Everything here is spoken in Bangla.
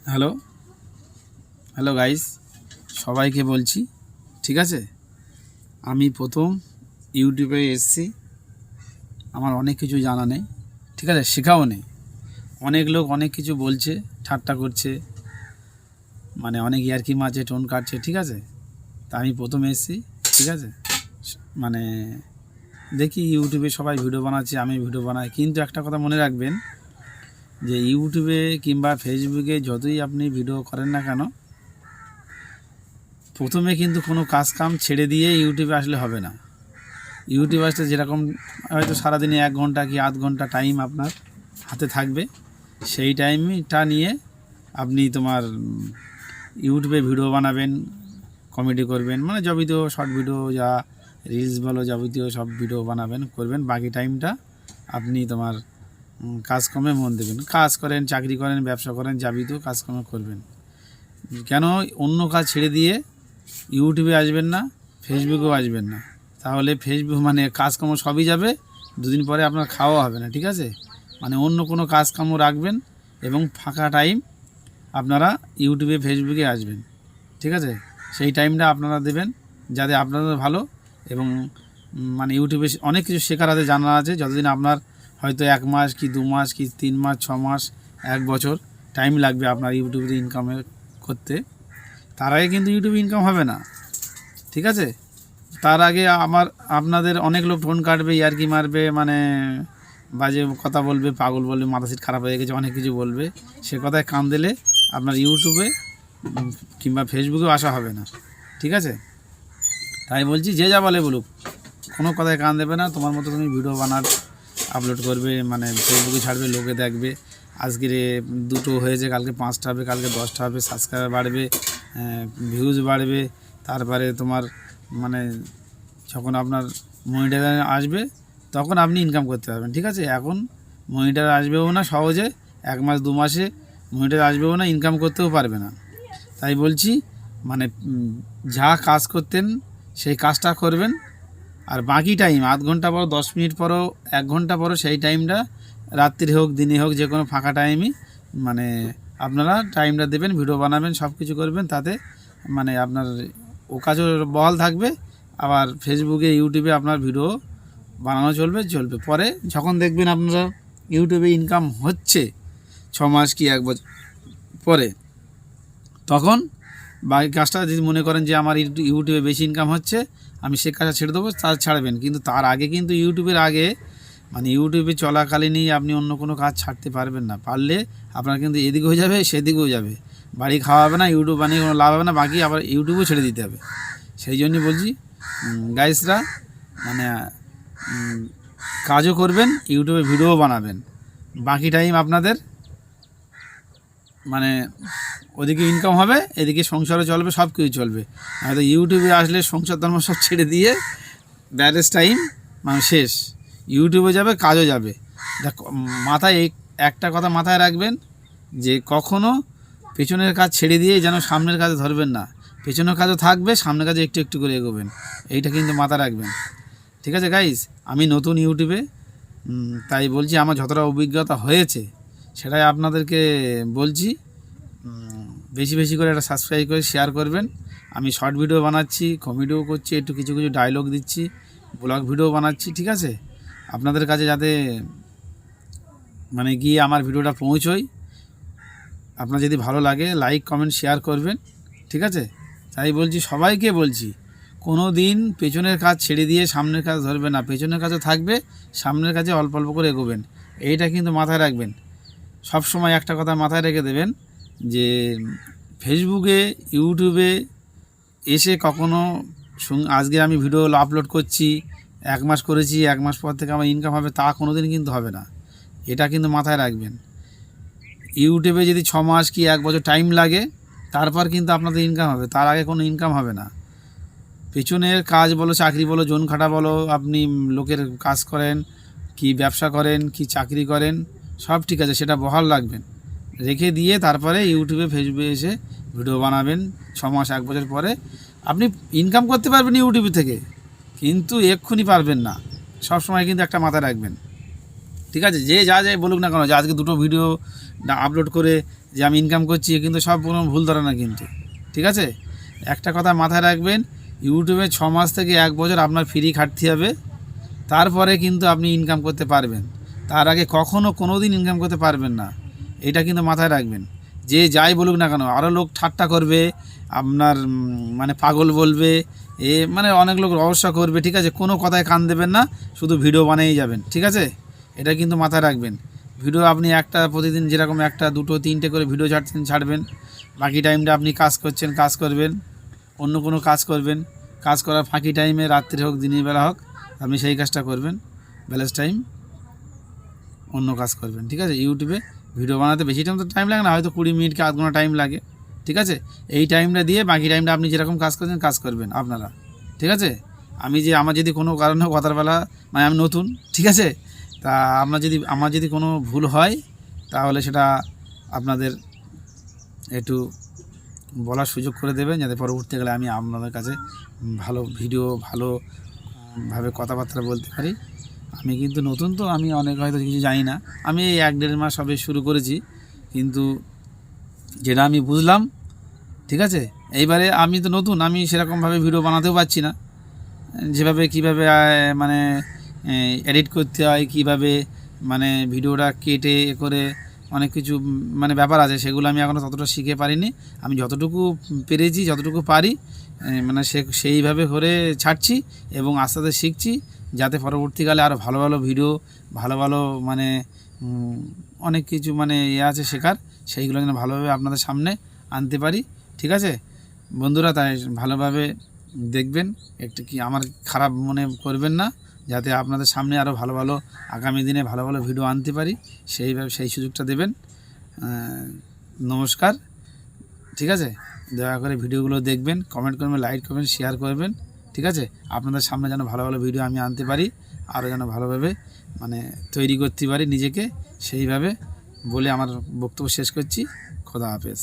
হ্যালো হ্যালো গাইস, সবাইকে বলছি, ঠিক আছে। আমি প্রথম ইউটিউবে এসেছি, আমার অনেক কিছু জানা নেই, ঠিক আছে, শেখাও নেই। অনেক লোক অনেক কিছু বলছে, ঠাট্টা করছে, মানে অনেক ইয়ার্কি মারছে, টোন কাটছে, ঠিক আছে। তা আমি প্রথম এসেছি, ঠিক আছে। মানে দেখি ইউটিউবে সবাই ভিডিও বানাচ্ছে, আমি ভিডিও বানাই, কিন্তু একটা কথা মনে রাখবেন যে ইউটিউবে কিংবা ফেসবুকে যতই আপনি ভিডিও করেন না কেন, প্রথমে কিন্তু কোনো কাজ কাম ছেড়ে দিয়ে ইউটিউবে আসলে হবে না। ইউটিউবে আসলে যেরকম হয়তো সারাদিনে 1 ঘন্টা কি আধ ঘন্টা টাইম আপনার হাতে থাকবে, সেই টাইমটা নিয়ে আপনি ইউটিউবে ভিডিও বানাবেন, কমেডি করবেন, মানে যাবতীয় শর্ট ভিডিও যা রিলস বলো যাবতীয় সব ভিডিও বানাবেন, করবেন। বাকি টাইমটা আপনি কাজকর্মে মন দেবেন। কাজ করেন, চাকরি করেন, ব্যবসা করেন, যাবতীয় কাজকর্ম করবেন। কেন অন্য কাজ ছেড়ে দিয়ে ইউটিউবে আসবেন না, ফেসবুকেও আসবেন না, তাহলে ফেসবুক মানে কাজকর্ম সবই যাবে, দুদিন পরে আপনার খাওয়া হবে না, ঠিক আছে। মানে অন্য কোনো কাজকর্ম রাখবেন এবং ফাঁকা টাইম আপনারা ইউটিউবে ফেসবুকে আসবেন, ঠিক আছে। সেই টাইমটা আপনারা দেবেন যাতে আপনাদের ভালো, এবং মানে ইউটিউবে অনেক কিছু শেখার আছে, জানা আছে। যতদিন আপনার হয়তো 1 মাস কি 2 মাস কি 3 মাস 6 মাস 1 বছর টাইম লাগবে আপনার ইউটিউবে ইনকামের করতে, তার আগে কিন্তু ইউটিউবে ইনকাম হবে না, ঠিক আছে। তার আগে আপনাদের অনেক লোক ফোন কাটবে, ইয়ার্কি মারবে, মানে বাজে কথা বলবে, পাগল বলবে, মাথা সিট খারাপ হয়ে গেছে, অনেক কিছু বলবে। সে কথায় কান দিলে আপনার ইউটিউবে কিংবা ফেসবুকেও আসা হবে না, ঠিক আছে। তাই বলছি, যে যা বলে বলুক, কোনো কথায় কান দেবে না। তোমার মতো তুমি ভিডিও আপলোড করবে, মানে ফেসবুকে ছাড়বে, লোকে দেখবে। আজকের 2টো হয়েছে, কালকে 5টা হবে, কালকে 10টা হবে, সাবস্ক্রাইবার বাড়বে, ভিউজ বাড়বে। তারপরে মানে যখন আপনার মনিটাইজেশন আসবে তখন আপনি ইনকাম করতে পারবেন, ঠিক আছে। এখন মনিটাইজ আসবেও না সহজে, 1 মাস 2 মাসে মনিটাইজ আসবেও না, ইনকাম করতেও পারবে না। তাই বলছি, মানে যা কাজ করতেন সেই কাজটা করবেন, আর বাকি টাইম আধ ঘন্টা পর 10 মিনিট পরও 1 ঘন্টা পরও সেই টাইমটা রাত্রি হোক দিনে হোক যে কোনো ফাঁকা টাইমই মানে আপনারা টাইমটা দেবেন, ভিডিও বানাবেন, সব কিছু করবেন। তাতে মানে আপনার ও কাজও বহাল থাকবে, আবার ফেসবুকে ইউটিউবে আপনার ভিডিও বানানো চলবে। পরে যখন দেখবেন আপনারা ইউটিউবে ইনকাম হচ্ছে 6 মাস কি 1 বছর পরে, তখন বাকি কাজটা যদি মনে করেন যে আমার ইউটিউবে বেশি ইনকাম হচ্ছে, আমি সে কাজটা ছেড়ে দেবো, তার ছাড়বেন। কিন্তু তার আগে কিন্তু ইউটিউবের আগে মানে ইউটিউবে চলাকালীনই আপনি অন্য কোনো কাজ ছাড়তে পারবেন না। পারলে আপনার কিন্তু এদিক হয়ে যাবে, সেদিকেও যাবে, বাড়ি খাওয়া হবে না, ইউটিউব বানিয়ে কোনো লাভ হবে না, বাকি আবার ইউটিউবও ছেড়ে দিতে হবে। সেই জন্যই বলছি, গাইসরা, মানে কাজও করবেন, ইউটিউবে ভিডিও বানাবেন, বাকি টাইম আপনাদের মানে ওদিকে ইনকাম হবে, এদিকে সংসারও চলবে, সব কিছু চলবে। হয়তো ইউটিউবে আসলে সংসার ধর্ম সব ছেড়ে দিয়ে ব্যালেন্স টাইম মানে শেষ, ইউটিউবে যাবে, কাজও যাবে। দেখ, মাথায় একটা কথা মাথায় রাখবেন যে কখনও পেছনের কাজ ছেড়ে দিয়ে যেন সামনের কাজে ধরবেন না। পেছনের কাজও থাকবে, সামনের কাজে একটু একটু করে এগোবেন, এইটা কিন্তু মাথায় রাখবেন, ঠিক আছে গাইস। আমি নতুন ইউটিউবে, তাই বলছি আমার যতটা অভিজ্ঞতা হয়েছে সেটাই আপনাদেরকে বলছি। বেশি বেশি করে একটা সাবস্ক্রাইব করে শেয়ার করবেন। আমি শর্ট ভিডিও বানাচ্ছি, কমেডিও করছি, একটু কিছু কিছু ডায়লগ দিচ্ছি, ব্লগ ভিডিও বানাচ্ছি, ঠিক আছে। আপনাদের কাছে যাতে মানে গিয়ে আমার ভিডিওটা পৌঁছোয়, আপনার যদি ভালো লাগে লাইক কমেন্ট শেয়ার করবেন, ঠিক আছে। তাই বলছি, সবাইকে বলছি, কোনো দিন পেছনের কাজ ছেড়ে দিয়ে সামনের কাজ ধরবে না, পেছনের কাজও থাকবে, সামনের কাজে অল্প অল্প করে এগোবেন, এইটা কিন্তু মাথায় রাখবেন। সব সময় একটা কথা মাথায় রেখে দেবেন যে ফেসবুকে ইউটিউবে এসে কখনো আজকে আমি ভিডিও আপলোড করছি, 1 মাস করেছি, 1 মাস পর থেকে আমার ইনকাম হবে, তা কোনো দিন কিন্তু হবে না, এটা কিন্তু মাথায় রাখবেন। ইউটিউবে যদি 6 মাস কি 1 বছর টাইম লাগে, তারপর কিন্তু আপনাদের ইনকাম হবে, তার আগে কোনো ইনকাম হবে না। পেছনের কাজ বলো, চাকরি বলো, জোন খাটা বলো, আপনি লোকের কাজ করেন কি ব্যবসা করেন কি চাকরি করেন, সব ঠিক আছে, সেটা বহাল রাখবেন, রেখে দিয়ে তারপরে ইউটিউবে ফেসবুকে এসে ভিডিও বানাবেন। 6 মাস 1 বছর পরে আপনি ইনকাম করতে পারবেন ইউটিউব থেকে, কিন্তু এক্ষুনি পারবেন না। সব সময় কিন্তু একটা মাথায় রাখবেন, ঠিক আছে, যে যা যাই বলুক না কেন, যে আজকে 2টো ভিডিও আপলোড করে যে আমি ইনকাম করছি, কিন্তু সব কোনো ভুল ধরে না কিন্তু। ঠিক আছে, একটা কথা মাথায় রাখবেন, ইউটিউবে 6 মাস থেকে 1 বছর আপনার ফ্রি খাটতে হবে, তারপরে কিন্তু আপনি ইনকাম করতে পারবেন। তার আগে কখনও কোনো দিন ইনকাম করতে পারবেন না, এটা কিন্তু মাথায় রাখবেন। যে যাই বলুক না কেন, আরও লোক ঠাট্টা করবে, আপনার মানে পাগল বলবে, মানে অনেক লোক রহস্য করবে। ঠিক আছে, কোনো কথায় কান দেবেন না, শুধু ভিডিও বানিয়েই যাবেন। ঠিক আছে, এটা কিন্তু মাথায় রাখবেন। ভিডিও আপনি একটা প্রতিদিন যেরকম 1, 2, 3টে করে ভিডিও ছাড়বেন, বাকি টাইমটা আপনি কাজ করবেন, অন্য কোনো কাজ করবেন। কাজ করার ফাঁকি টাইমে, রাত্রি হোক দিনের বেলা হোক, আপনি সেই কাজটা করবেন। ব্যালেন্স টাইম অন্য কাজ করবেন। ঠিক আছে, ইউটিউবে ভিডিও বানাতে বেশি টাইম লাগে না, হয়তো 20 মিনিট কি আধ ঘন্টা টাইম লাগে। ঠিক আছে, এই টাইমটা দিয়ে বাকি টাইমটা আপনি যেরকম কাজ করছেন কাজ করবেন আপনারা। ঠিক আছে, আমার যদি কোনো কারণে কথার বেলা, মানে আমি নতুন, ঠিক আছে, তা আমার যদি কোনো ভুল হয়, তাহলে সেটা আপনাদের একটু বলার সুযোগ করে দেবেন, যাতে পরবর্তীকালে আমি আপনাদের কাছে ভালো ভিডিও, ভালোভাবে কথাবার্তা বলতে পারি। আমি কিন্তু নতুন, তো আমি অনেক হয়তো কিছু জানি না। আমি এই 1-1.5 মাস সবে শুরু করেছি, কিন্তু যেটা আমি বুঝলাম, ঠিক আছে, এইবারে আমি তো নতুন, আমি সেরকমভাবে ভিডিও বানাতেও পারছি না, যেভাবে কীভাবে মানে এডিট করতে হয়, কীভাবে মানে ভিডিওটা কেটে করে অনেক কিছু মানে ব্যাপার আছে, সেগুলো আমি এখনও ততটা শিখে পারিনি। আমি যতটুকু পেরেছি, যতটুকু পারি, মানে সেইভাবে করে ছাড়ছি এবং আস্তে আস্তে শিখছি, যাতে পরবর্তীকালে আরও ভালো ভালো ভিডিও, ভালো মানে অনেক কিছু মানে আছে শেখার, সেইগুলো যেন ভালোভাবে আপনাদের সামনে আনতে পারি। ঠিক আছে বন্ধুরা, তাই ভালোভাবে দেখবেন, একটু কি আমার খারাপ মনে করবেন না, যাতে আপনাদের সামনে আরও ভালো আগামী দিনে ভালো ভিডিও আনতে পারি, সেই সুযোগটা দেবেন। নমস্কার। ঠিক আছে, দয়া করে ভিডিওগুলো দেখবেন, কমেন্ট করবেন, লাইক করবেন, শেয়ার করবেন। ঠিক আছে, আপনাদের সামনে যেন ভালো ভিডিও আমি আনতে পারি, আরও যেন ভালোভাবে মানে তৈরি করতে পারি নিজেকে, সেইভাবে বলে আমার বক্তব্য শেষ করছি। খোদা হাফেজ।